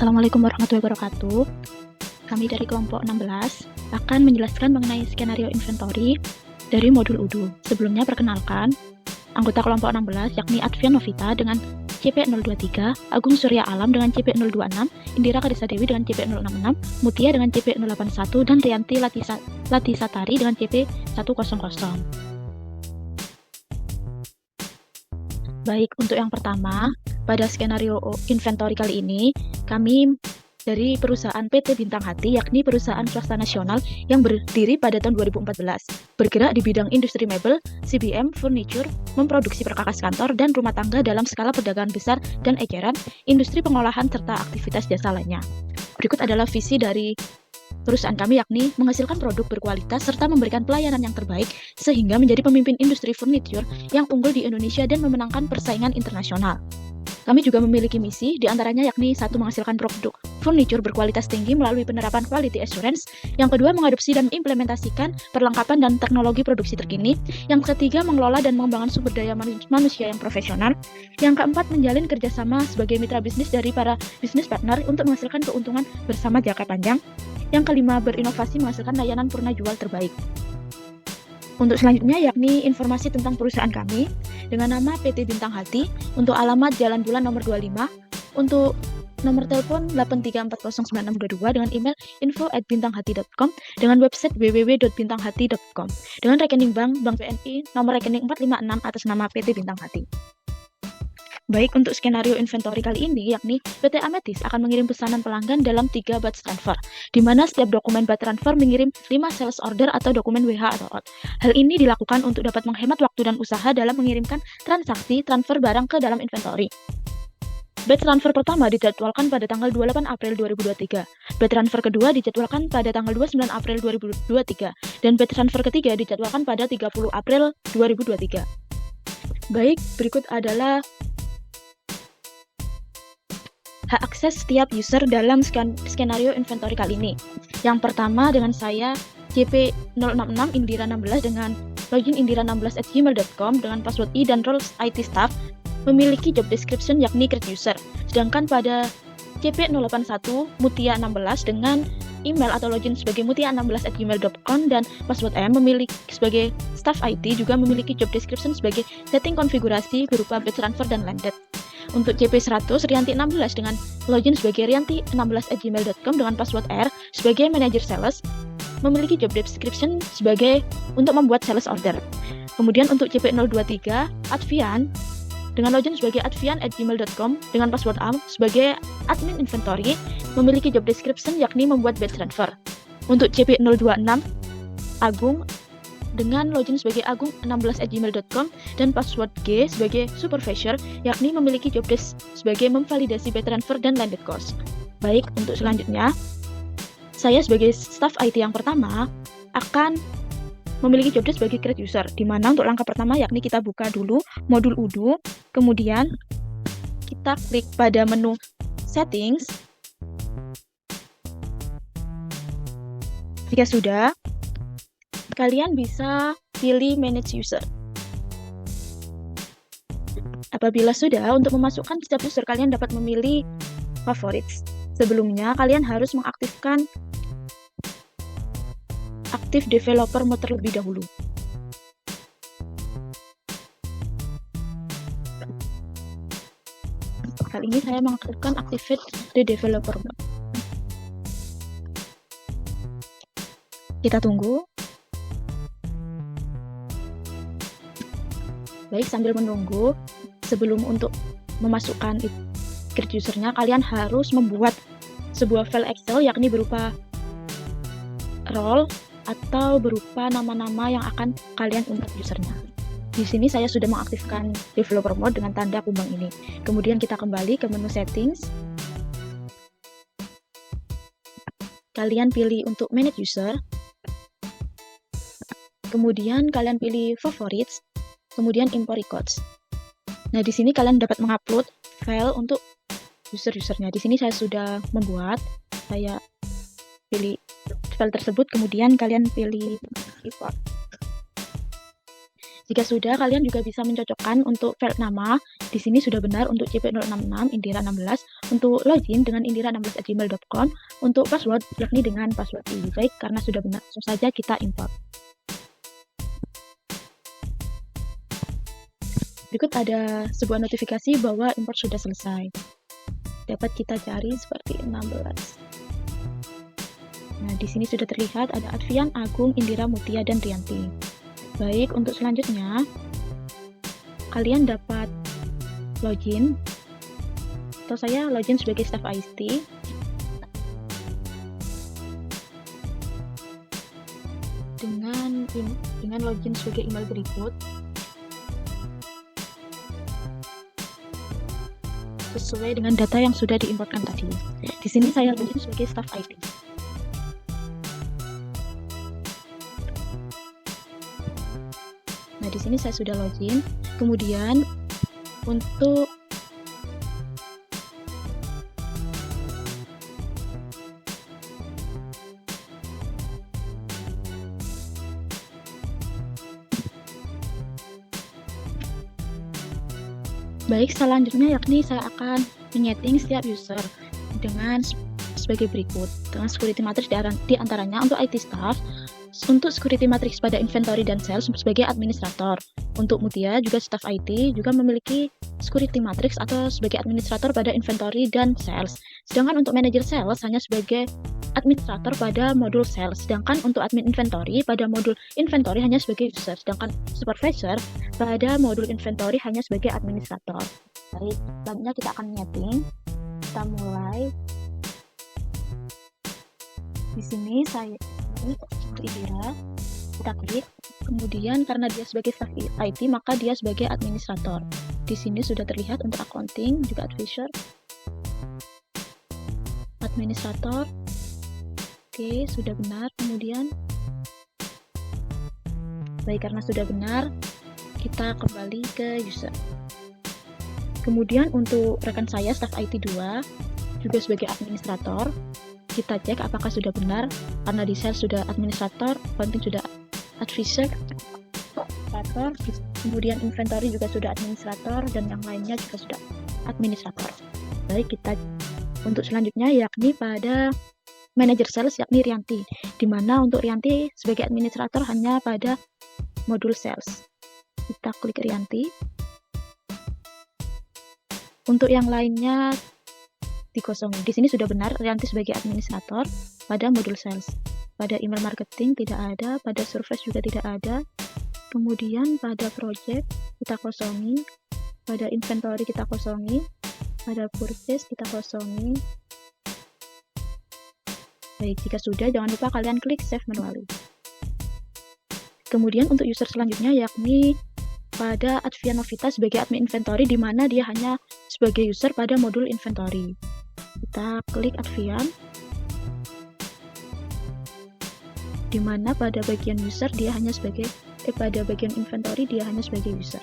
Assalamualaikum warahmatullahi wabarakatuh. Kami dari kelompok 16 akan menjelaskan mengenai skenario inventory dari modul UDU. Sebelumnya perkenalkan, anggota kelompok 16 yakni Advian Novita dengan CP023, Agung Surya Alam dengan CP026, Indira Kadisa Dewi dengan CP066, Mutia dengan CP081, dan Rianti Latisatari dengan CP100. Baik, untuk yang pertama, pada skenario inventory kali ini, kami dari perusahaan PT Bintang Hati, yakni perusahaan swasta nasional yang berdiri pada tahun 2014, bergerak di bidang industri mebel, CBM, furniture, memproduksi perkakas kantor dan rumah tangga dalam skala perdagangan besar dan eceran, industri pengolahan, serta aktivitas jasa lainnya. Berikut adalah visi dari perusahaan kami, yakni menghasilkan produk berkualitas serta memberikan pelayanan yang terbaik sehingga menjadi pemimpin industri furniture yang unggul di Indonesia dan memenangkan persaingan internasional. Kami juga memiliki misi, diantaranya yakni 1. Menghasilkan produk furniture berkualitas tinggi melalui penerapan quality assurance. Yang kedua, mengadopsi dan implementasikan perlengkapan dan teknologi produksi terkini. Yang ketiga, mengelola dan mengembangkan sumber daya manusia yang profesional. Yang keempat, menjalin kerjasama sebagai mitra bisnis dari para bisnis partner untuk menghasilkan keuntungan bersama jangka panjang. Yang kelima, berinovasi menghasilkan layanan purna jual terbaik. Untuk selanjutnya yakni informasi tentang perusahaan kami dengan nama PT Bintang Hati, untuk alamat Jalan Bulan nomor 25, untuk nomor telepon 834096622, dengan email info@bintanghati.com, dengan website www.bintanghati.com, dengan rekening bank BNI nomor rekening 456 atas nama PT Bintang Hati. Baik, untuk skenario inventory kali ini, yakni PT Ametis akan mengirim pesanan pelanggan dalam 3 batch transfer, di mana setiap dokumen batch transfer mengirim 5 sales order atau dokumen WH atau OT. Hal ini dilakukan untuk dapat menghemat waktu dan usaha dalam mengirimkan transaksi transfer barang ke dalam inventory. Batch transfer pertama dijadwalkan pada tanggal 28 April 2023, batch transfer kedua dijadwalkan pada tanggal 29 April 2023, dan batch transfer ketiga dijadwalkan pada 30 April 2023. Baik, berikut adalah hak akses setiap user dalam skenario inventory kali ini. Yang pertama dengan saya CP066 Indira16 dengan login indira16@gmail.com dengan password I dan roles IT staff, memiliki job description yakni create user. Sedangkan pada CP081 Mutia16 dengan email atau login sebagai mutia16@gmail.com dan password M memiliki sebagai staff IT, juga memiliki job description sebagai setting konfigurasi berupa batch transfer dan landed. Untuk CP100 Rianti16 dengan login sebagai rianti16@gmail.com dengan password R sebagai manager sales, memiliki job description sebagai untuk membuat sales order. Kemudian untuk CP023 Advian dengan login sebagai advian@gmail.com dengan password A sebagai admin inventory, memiliki job description yakni membuat batch transfer. Untuk CP026 Agung dengan login sebagai agung16@gmail.com dan password G sebagai supervisor, yakni memiliki job desk sebagai memvalidasi batch transfer dan landed cost. Baik, untuk selanjutnya, saya sebagai staff IT yang pertama akan memiliki job desk sebagai create user, di mana untuk langkah pertama yakni kita buka dulu modul UDU, kemudian kita klik pada menu settings. Jika sudah, kalian bisa pilih manage user. Apabila sudah, untuk memasukkan setiap user kalian dapat memilih favorites. Sebelumnya kalian harus mengaktifkan aktif developer mode terlebih dahulu. Kali ini saya mengaktifkan activate the developer mode. Kita tunggu. Baik, sambil menunggu, sebelum untuk memasukkan create usernya, kalian harus membuat sebuah file Excel yakni berupa role atau berupa nama-nama yang akan kalian input usernya. Di sini saya sudah mengaktifkan developer mode dengan tanda kumbang ini. Kemudian kita kembali ke menu settings. Kalian pilih untuk manage user. Kemudian kalian pilih favorites. Kemudian import records. Nah, di sini kalian dapat mengupload file untuk user-usernya. Di sini saya sudah membuat. Saya pilih file tersebut, kemudian kalian pilih import. Jika sudah, kalian juga bisa mencocokkan untuk file nama Di sini sudah benar untuk CP066 Indira 16, untuk login dengan indira16@gmail.com, untuk password yakni dengan password ini. Baik, karena sudah benar, langsung saja kita import. Berikut ada sebuah notifikasi bahwa import sudah selesai. Dapat kita cari seperti 16. Nah, di sini sudah terlihat ada Advian, Agung, Indira, Mutia, dan Rianti. Baik, untuk selanjutnya kalian dapat login, atau saya login sebagai staff IT dengan login sebagai email berikut sesuai dengan data yang sudah diimportkan tadi. Di sini saya login sebagai staff IT. Nah, di sini saya sudah login. Kemudian untuk baik, selanjutnya yakni saya akan menyeting setiap user dengan sebagai berikut. Dengan security matrix di antaranya untuk IT staff, untuk security matrix pada inventory dan sales sebagai administrator. Untuk Mutia juga staff IT juga memiliki security matrix atau sebagai administrator pada inventory dan sales. Sedangkan untuk manager sales hanya sebagai administrator pada modul sales. Sedangkan untuk admin inventory pada modul inventory hanya sebagai user. Sedangkan supervisor pada modul inventory hanya sebagai administrator. Baik, selanjutnya kita akan nyeting. Kita mulai. Di sini saya untuk Indira, kita klik. Kemudian karena dia sebagai staff IT, maka dia sebagai administrator. Di sini sudah terlihat untuk accounting juga advisor, administrator. Oke, sudah benar. Kemudian baik, karena sudah benar, kita kembali ke user. Kemudian untuk rekan saya staff IT 2 juga sebagai administrator, kita cek apakah sudah benar. Karena di sales sudah administrator, accounting sudah advisor, kemudian inventory juga sudah administrator, dan yang lainnya juga sudah administrator. Baik, kita untuk selanjutnya yakni pada manager sales yakni Rianti, di mana untuk Rianti sebagai administrator hanya pada modul sales. Kita klik Rianti. Untuk yang lainnya dikosongi. Di sini sudah benar Rianti sebagai administrator pada modul sales. Pada email marketing tidak ada, pada surface juga tidak ada. Kemudian pada project kita kosongi, pada inventory kita kosongi, pada purchase kita kosongi. Baik, jika sudah, jangan lupa kalian klik save manually. Kemudian untuk user selanjutnya yakni pada Advian Novita sebagai admin inventory, di mana dia hanya sebagai user pada modul inventory. Kita klik Advian, di mana pada bagian user dia hanya sebagai pada bagian inventory dia hanya sebagai user.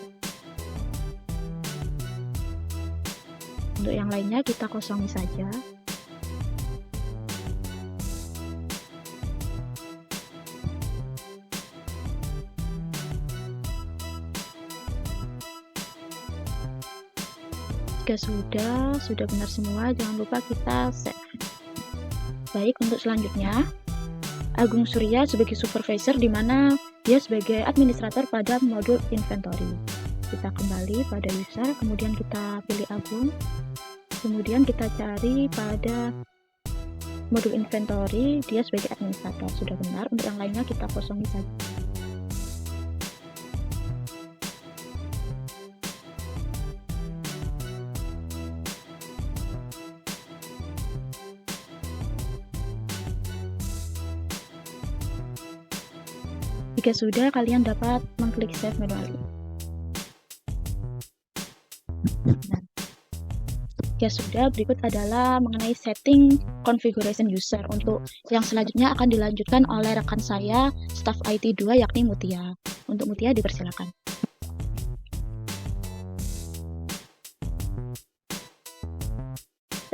Untuk yang lainnya kita kosongi saja. Jika sudah benar semua, jangan lupa kita save. Baik, untuk selanjutnya Agung Surya sebagai supervisor, di mana dia sebagai administrator pada modul inventory. Kita kembali pada user, kemudian kita pilih Agung, kemudian kita cari pada modul inventory, dia sebagai administrator. Sudah benar. Untuk yang lainnya kita kosongi saja. Jika sudah, kalian dapat mengklik save manually. Nah, jika sudah, berikut adalah mengenai setting configuration user. Untuk yang selanjutnya akan dilanjutkan oleh rekan saya staff IT 2 yakni Mutia. Untuk Mutia dipersilakan.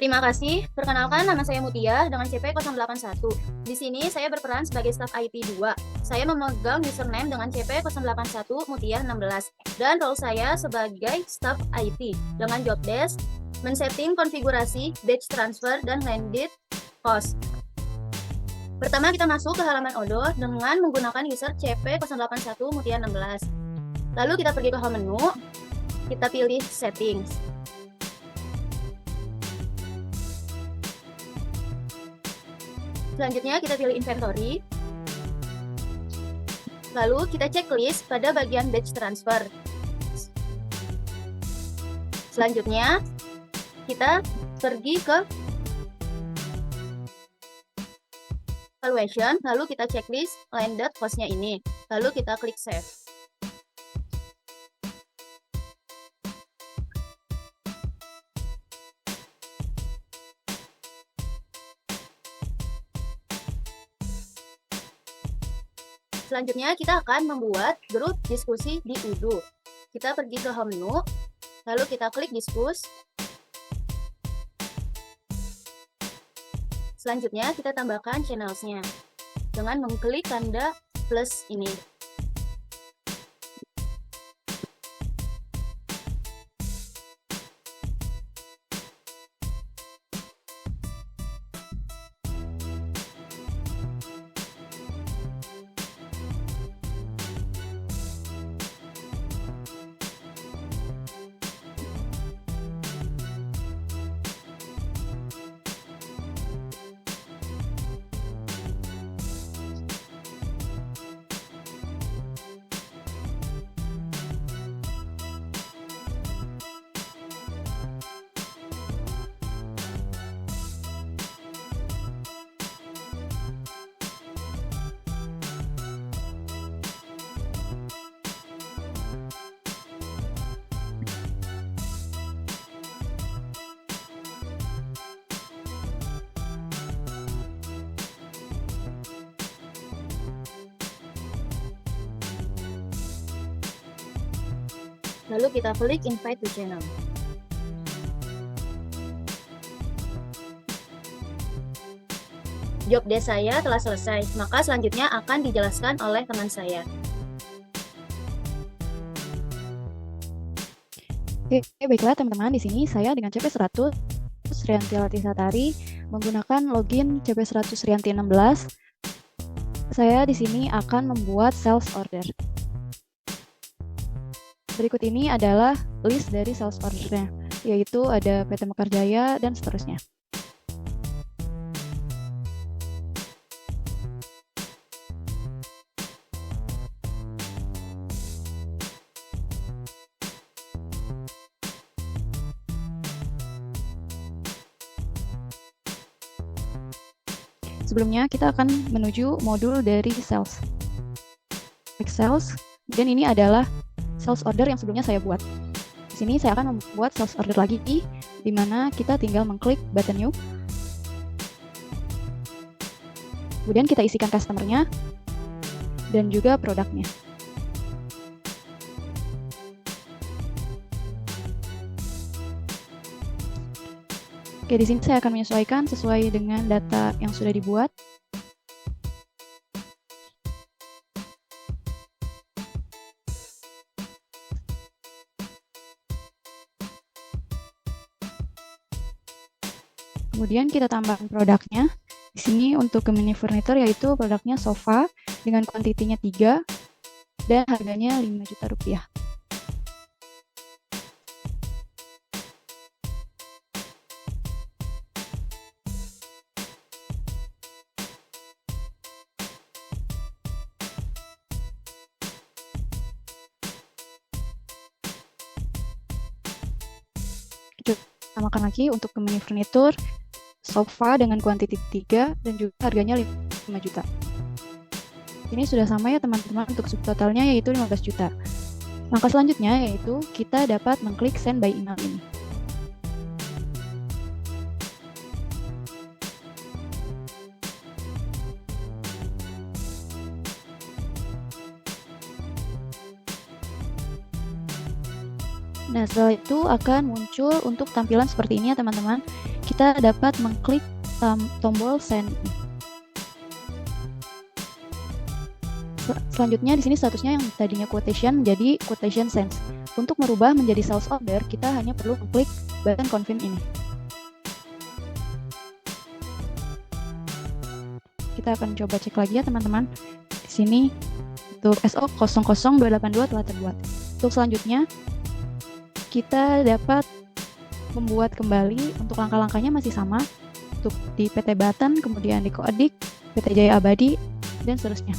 Terima kasih. Perkenalkan, nama saya Mutia dengan CP 081. Di sini saya berperan sebagai staf IT 2. Saya memegang username dengan CP 081 Mutia 16 dan role saya sebagai staf IT dengan job desk, men-setting konfigurasi, batch transfer, dan landed cost. Pertama kita masuk ke halaman Odoo dengan menggunakan user CP 081 Mutia 16. Lalu kita pergi ke home menu, kita pilih settings. Selanjutnya kita pilih inventory. Lalu kita checklist pada bagian batch transfer. Selanjutnya kita pergi ke evaluation, lalu kita checklist landed cost-nya ini. Lalu kita klik save. Selanjutnya kita akan membuat grup diskusi di Odoo. Kita pergi ke home menu, lalu kita klik discuss. Selanjutnya kita tambahkan channels-nya dengan mengklik tanda plus ini. Lalu kita klik invite to channel. Job desk saya telah selesai, maka selanjutnya akan dijelaskan oleh teman saya. Oke, baiklah teman-teman, di sini saya dengan CP 100 Rianti Latisatari menggunakan login CP 100 Rianti 16. Saya di sini akan membuat sales order. Berikut ini adalah list dari sales order-nya, yaitu ada PT Mekarjaya dan seterusnya. Sebelumnya kita akan menuju modul dari sales. Klik sales, dan ini adalah sales order yang sebelumnya saya buat. Di sini saya akan membuat sales order lagi, di mana kita tinggal mengklik button new. Kemudian kita isikan customer-nya dan juga produknya. Oke, di sini saya akan menyesuaikan sesuai dengan data yang sudah dibuat. Kemudian kita tambahkan produknya. Di sini untuk ke mini furniture yaitu produknya sofa dengan kuantitinya 3 dan harganya Rp5 juta. Kita tambahkan lagi untuk ke mini furniture sofa dengan kuantiti 3 dan juga harganya 5 juta. Ini sudah sama ya teman-teman untuk subtotalnya yaitu 15 juta. Langkah selanjutnya yaitu kita dapat mengklik send by email ini. Nah, setelah itu akan muncul untuk tampilan seperti ini ya teman-teman. kita dapat mengklik tombol send. Selanjutnya di sini statusnya yang tadinya quotation menjadi quotation sends. Untuk merubah menjadi sales order, kita hanya perlu mengklik button confirm ini. Kita akan coba cek lagi ya teman-teman. Di sini untuk SO00282 telah terbuat. Untuk selanjutnya, kita dapat membuat kembali. Untuk langkah-langkahnya masih sama. Untuk di PT Button, kemudian di Koedik, PT Jaya Abadi, dan seterusnya.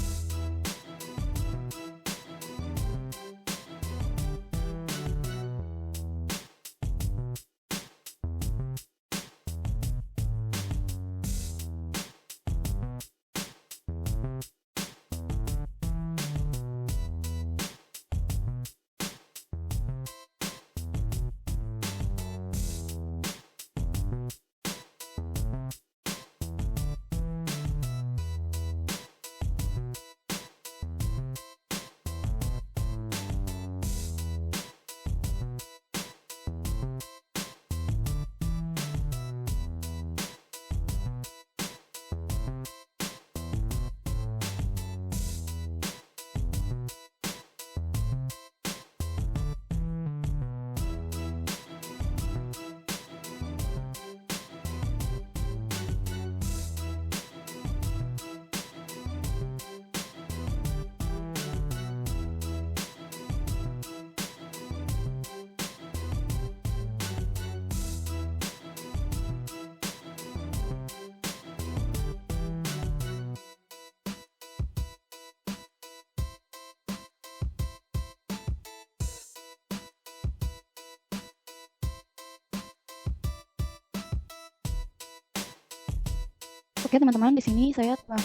Oke teman-teman, di sini saya telah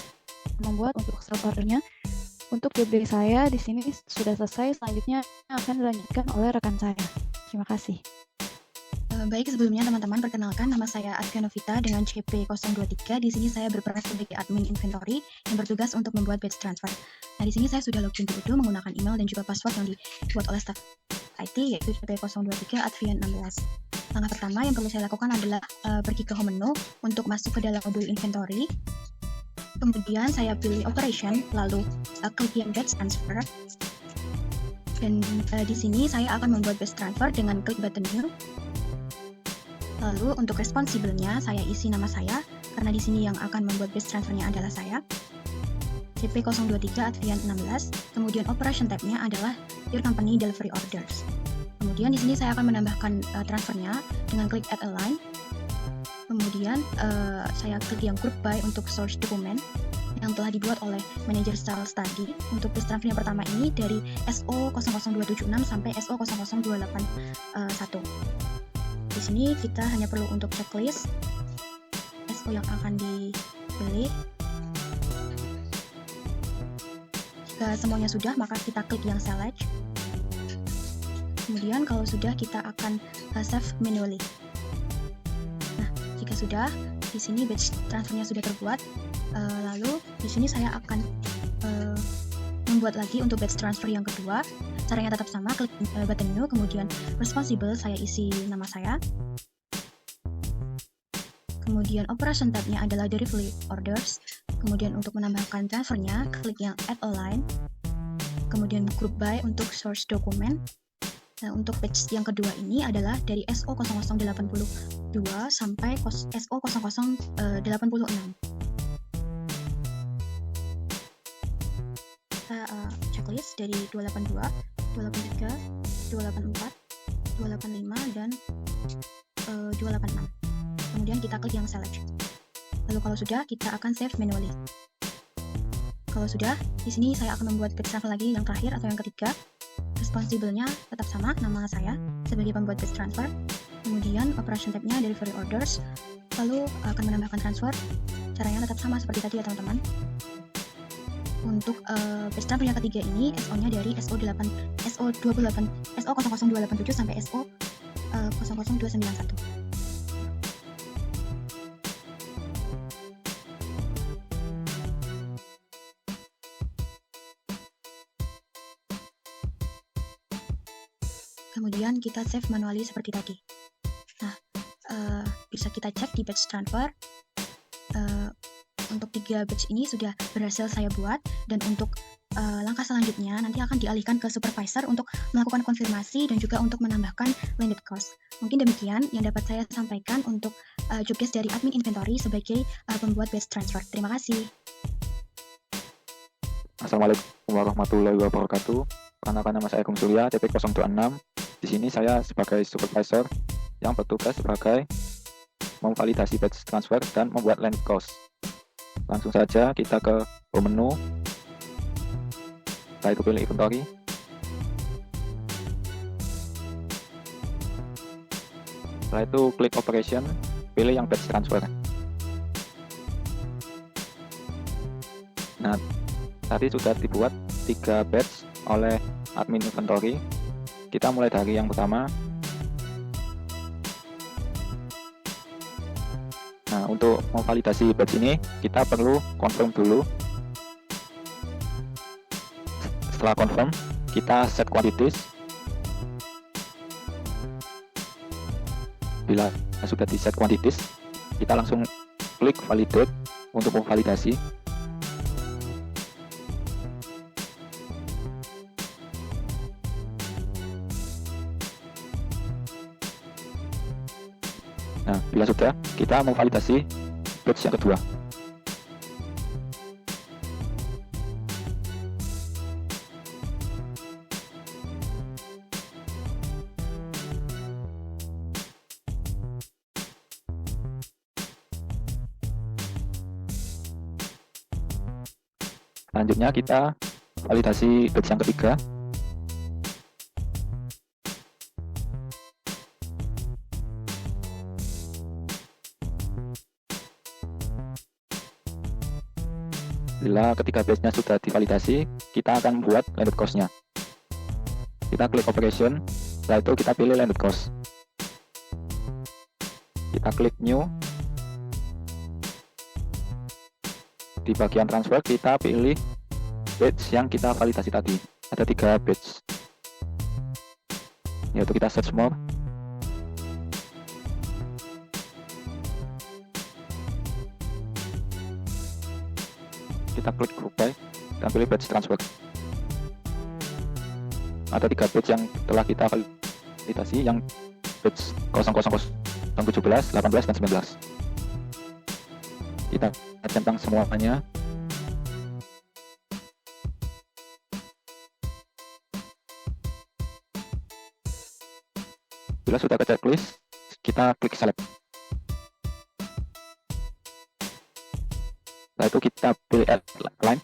membuat untuk sales ordernya. Untuk job day saya di sini sudah selesai. Selanjutnya akan dilanjutkan oleh rekan saya. Terima kasih. Baik, sebelumnya teman-teman, perkenalkan nama saya Advia Novita dengan CP023. Di sini saya berperan sebagai admin inventory yang bertugas untuk membuat batch transfer. Nah, di sini saya sudah login dulu menggunakan email dan juga password yang dibuat oleh staff IT, yaitu CP023 Advia16. Langkah pertama yang perlu saya lakukan adalah pergi ke home menu untuk masuk ke dalam modul inventory. Kemudian saya pilih operation, lalu klik yang batch transfer. Dan di sini saya akan membuat batch transfer dengan klik button new. Lalu untuk responsible-nya saya isi nama saya, karena di sini yang akan membuat batch transfer-nya adalah saya. CP023 Advia16. Kemudian operation tab-nya adalah your company delivery orders. Kemudian di sini saya akan menambahkan transfernya dengan klik add a line. Kemudian saya klik yang group by untuk source dokumen yang telah dibuat oleh manajer sales tadi. Untuk batch transfer yang pertama ini dari SO00276 sampai SO00281. Di sini kita hanya perlu untuk checklist SO yang akan dipilih. Jika semuanya sudah, maka kita klik yang select. Kemudian kalau sudah, kita akan save manually. Nah, jika sudah, di sini batch transfernya sudah terbuat. Lalu di sini saya akan membuat lagi untuk batch transfer yang kedua. Caranya tetap sama, klik button new, kemudian responsible saya isi nama saya. Kemudian operation tab-nya adalah delivery orders. Kemudian untuk menambahkan transfernya, klik yang add a line. Kemudian group by untuk source dokumen. Nah, untuk batch yang kedua ini adalah dari SO0082 sampai SO0086. Kita checklist dari 282, 283, 284, 285, dan 286. Kemudian kita klik yang select. Lalu kalau sudah, kita akan save manually. Kalau sudah, di sini saya akan membuat batch transfer lagi yang terakhir atau yang ketiga. Responsible-nya tetap sama, nama saya sebagai pembuat batch transfer. Kemudian operation tab-nya delivery orders. Lalu akan menambahkan transfer. Caranya tetap sama seperti tadi ya teman-teman. Untuk batch transfer yang ketiga ini SO-nya dari SO00287 sampai SO00291. Kemudian kita save manually seperti tadi. Nah, bisa kita cek di batch transfer. Untuk 3 batch ini sudah berhasil saya buat, dan untuk langkah selanjutnya nanti akan dialihkan ke supervisor untuk melakukan konfirmasi dan juga untuk menambahkan landed cost. Mungkin demikian yang dapat saya sampaikan untuk job desk dari admin inventory sebagai pembuat batch transfer. Terima kasih. Assalamualaikum warahmatullahi wabarakatuh. Perkenalkan, nama saya Agung Surya, CP026. Di sini saya sebagai supervisor yang bertugas sebagai memvalidasi batch transfer dan membuat landed cost. Langsung saja kita ke menu. Setelah itu pilih inventory. Setelah itu klik operation, pilih yang batch transfer. Nah, tadi sudah dibuat 3 batch oleh admin inventory. Kita mulai dari yang pertama. Nah, untuk memvalidasi batch ini kita perlu confirm dulu. Setelah confirm, kita set quantities. Bila sudah di set quantities, kita langsung klik validate untuk memvalidasi. Nah, bila sudah, kita memvalidasi batch yang kedua. Selanjutnya kita validasi batch yang ketiga. Bila ketiga batch-nya sudah divalidasi, kita akan membuat landed cost-nya. Kita klik operation, setelah itu kita pilih landed cost. Kita klik new. Di bagian transfer kita pilih batch yang kita validasi tadi. Ada 3 batch. Yaitu kita search more. Kita klik group by dan pilih batch transfer. Ada 3 batch yang telah kita validasi, yang batch 000, 17, 18, dan 19. Kita centang semuanya. Bila sudah ke checklist, kita klik select. Setelah itu kita pilih add line.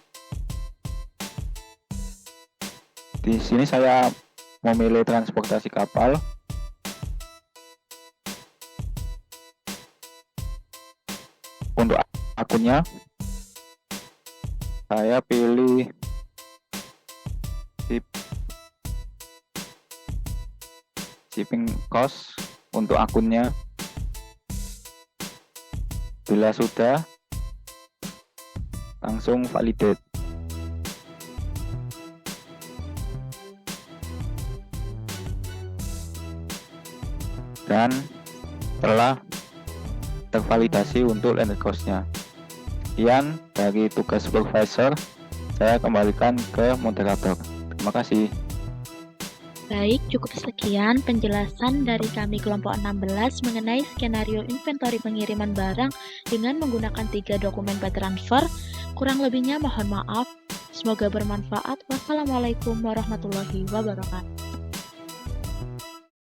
Di sini saya memilih transportasi kapal. Untuk akunnya, saya pilih shipping cost untuk akunnya. Bila sudah, langsung validate. Dan telah tervalidasi untuk landed cost-nya. Sekian dari tugas supervisor, saya kembalikan ke moderator. Terima kasih. Baik, cukup sekian penjelasan dari kami kelompok 16 mengenai skenario inventory pengiriman barang dengan menggunakan 3 dokumen batch transfer. Kurang lebihnya mohon maaf. Semoga bermanfaat. Wassalamualaikum warahmatullahi wabarakatuh.